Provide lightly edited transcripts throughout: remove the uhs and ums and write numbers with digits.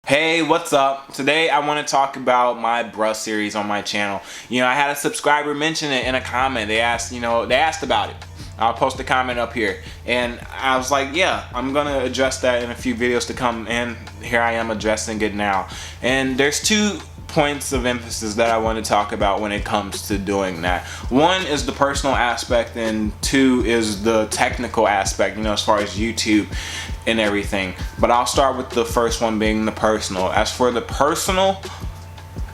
Hey, what's up? Today I want to talk about my bruh series on my channel. I had a subscriber mention it in a comment. They asked about it. I'll post a comment up here. And I was like, yeah, I'm going to address that in a few videos to come. And here I am addressing it now. And there's two points of emphasis that I want to talk about when it comes to doing that. One is the personal aspect, and two is the technical aspect, as far as YouTube and everything. But I'll start with the first one, being the personal. As for the personal,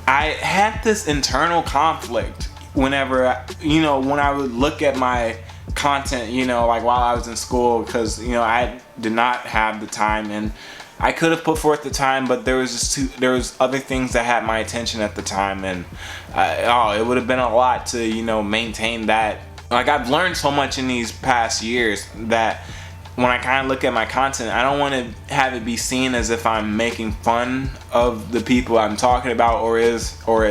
I had this internal conflict whenever when I would look at my content, like while I was in school, because I did not have the time, and I could have put forth the time, but there was other things that had my attention at the time, and it would have been a lot to maintain that. Like, I've learned so much in these past years that when I kind of look at my content, I don't want to have it be seen as if I'm making fun of the people I'm talking about, or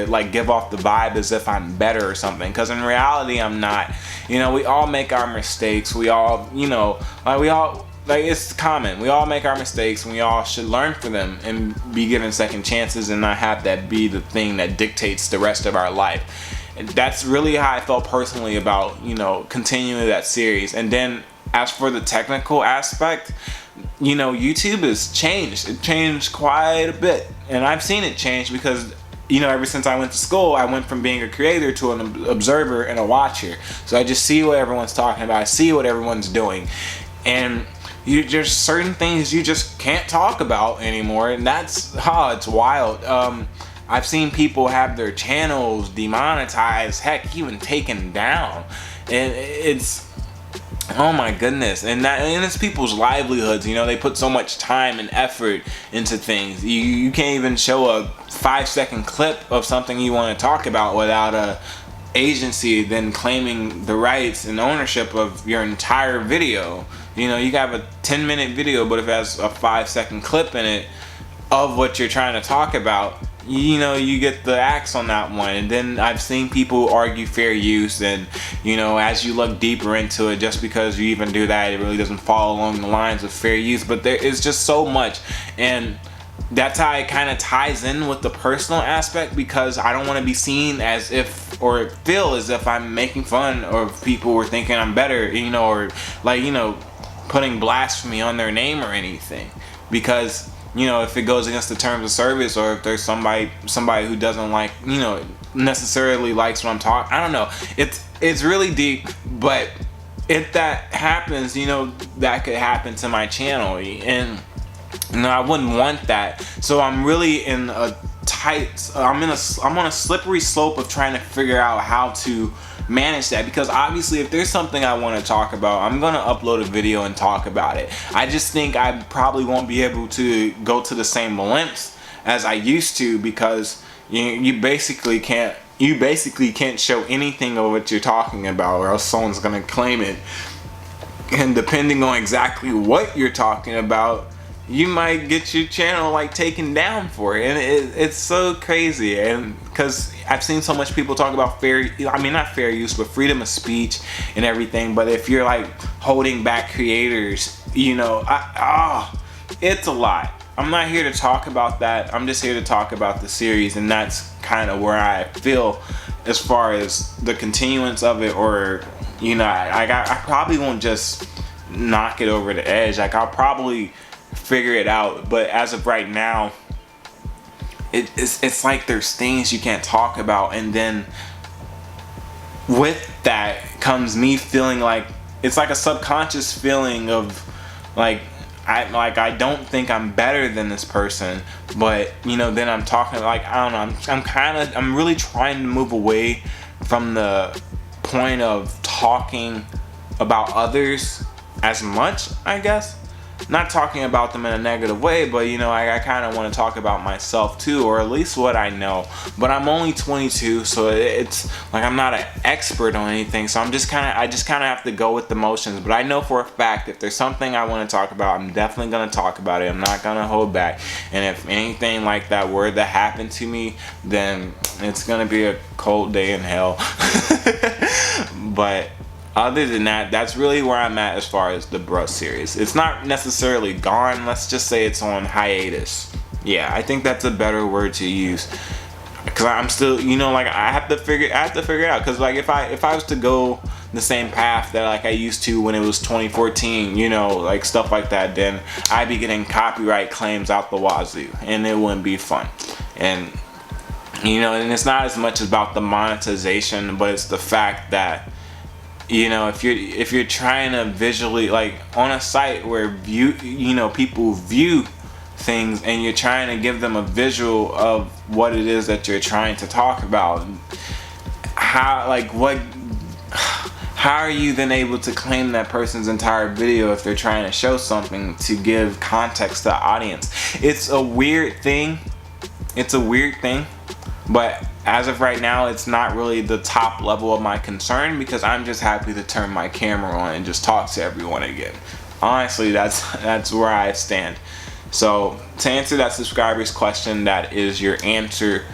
like give off the vibe as if I'm better or something, because in reality I'm not. We all make our mistakes. We all, it's common. We all make our mistakes, and we all should learn from them and be given second chances, and not have that be the thing that dictates the rest of our life. And that's really how I felt personally about continuing that series. And then as for the technical aspect, YouTube has changed. It changed quite a bit, and I've seen it change because ever since I went to school, I went from being a creator to an observer and a watcher. So I just see what everyone's talking about. I see what everyone's doing, and there's certain things you just can't talk about anymore, and it's wild. I've seen people have their channels demonetized, heck, even taken down, and it's, oh my goodness. And it's people's livelihoods. They put so much time and effort into things. You can't even show a 5-second clip of something you want to talk about without a agency then claiming the rights and ownership of your entire video. You have a 10-minute video, but if it has a 5-second clip in it of what you're trying to talk about, you get the axe on that one. And then I've seen people argue fair use, and as you look deeper into it, just because you even do that, it really doesn't fall along the lines of fair use. But there is just so much, and that's how it kind of ties in with the personal aspect, because I don't want to be seen as if, or feel as if I'm making fun of people or thinking I'm better, or putting blasphemy on their name or anything, because if it goes against the terms of service, or if there's somebody who doesn't like, necessarily likes what I'm talking, I don't know. It's really deep, but if that happens, that could happen to my channel, and I wouldn't want that. So I'm really in a I'm on a slippery slope of trying to figure out how to manage that, because obviously if there's something I want to talk about, I'm gonna upload a video and talk about it. I just think I probably won't be able to go to the same lengths as I used to, because you basically can't show anything of what you're talking about, or else someone's gonna claim it, and depending on exactly what you're talking about, you might get your channel taken down for it. And it's so crazy, and because I've seen so much people talk about not fair use, but freedom of speech and everything. But if you're holding back creators, it's a lot. I'm not here to talk about that. I'm just here to talk about the series, and that's kind of where I feel as far as the continuance of it. Or I probably won't just knock it over the edge. I'll probably figure it out, but as of right now, it's like there's things you can't talk about, and then with that comes me feeling like it's like a subconscious feeling of I don't think I'm better than this person, but then I'm talking I don't know, I'm really trying to move away from the point of talking about others as much, I guess. Not talking about them in a negative way, but I kind of want to talk about myself too, or at least what I know. But I'm only 22, so it's I'm not an expert on anything, so I just kind of have to go with the motions. But I know for a fact, if there's something I want to talk about, I'm definitely going to talk about it. I'm not going to hold back. And if anything like that were to happen to me, then it's going to be a cold day in hell. But other than that, that's really where I'm at as far as the bruh series. It's not necessarily gone. Let's just say it's on hiatus. Yeah, I think that's a better word to use. Cause I'm still, you know, like I have to figure it out. Cause like if I was to go the same path that like I used to when it was 2014, you know, like stuff like that, then I'd be getting copyright claims out the wazoo, and it wouldn't be fun. And you know, and it's not as much about the monetization, but it's the fact that, you know, if you're trying to visually, like on a site where people view things, and you're trying to give them a visual of what it is that you're trying to talk about, how are you then able to claim that person's entire video if they're trying to show something to give context to the audience? It's a weird thing, but as of right now, it's not really the top level of my concern, because I'm just happy to turn my camera on and just talk to everyone again. Honestly, that's where I stand. So to answer that subscriber's question, that is your answer.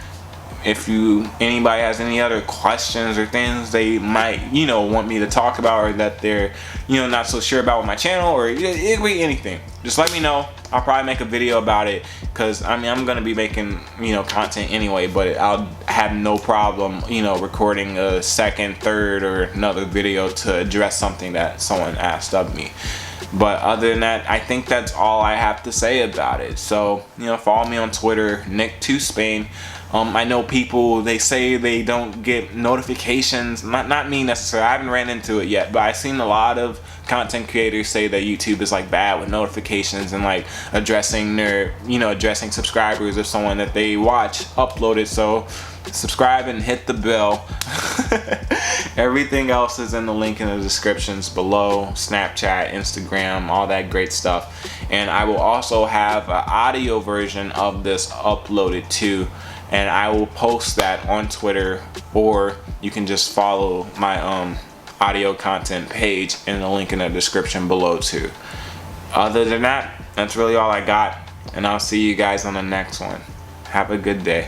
If anybody has any other questions or things they might, you know, want me to talk about, or that they're, you know, not so sure about with my channel, or it could be anything, just let me know. I'll probably make a video about it, because I mean, I'm gonna be making, you know, content anyway, but I'll have no problem, you know, recording a second, third, or another video to address something that someone asked of me. But other than that, I think that's all I have to say about it. So, you know, follow me on Twitter, Nick2Spain. I know people, they say they don't get notifications. Not me necessarily. I haven't ran into it yet, but I've seen a lot of content creators say that YouTube is like bad with notifications, and like addressing subscribers of someone that they watch uploaded. So subscribe and hit the bell. Everything else is in the link in the descriptions below. Snapchat, Instagram, all that great stuff. And I will also have an audio version of this uploaded too, and I will post that on Twitter, or you can just follow my audio content page in the link in the description below too. Other than that, that's really all I got, and I'll see you guys on the next one. Have a good day.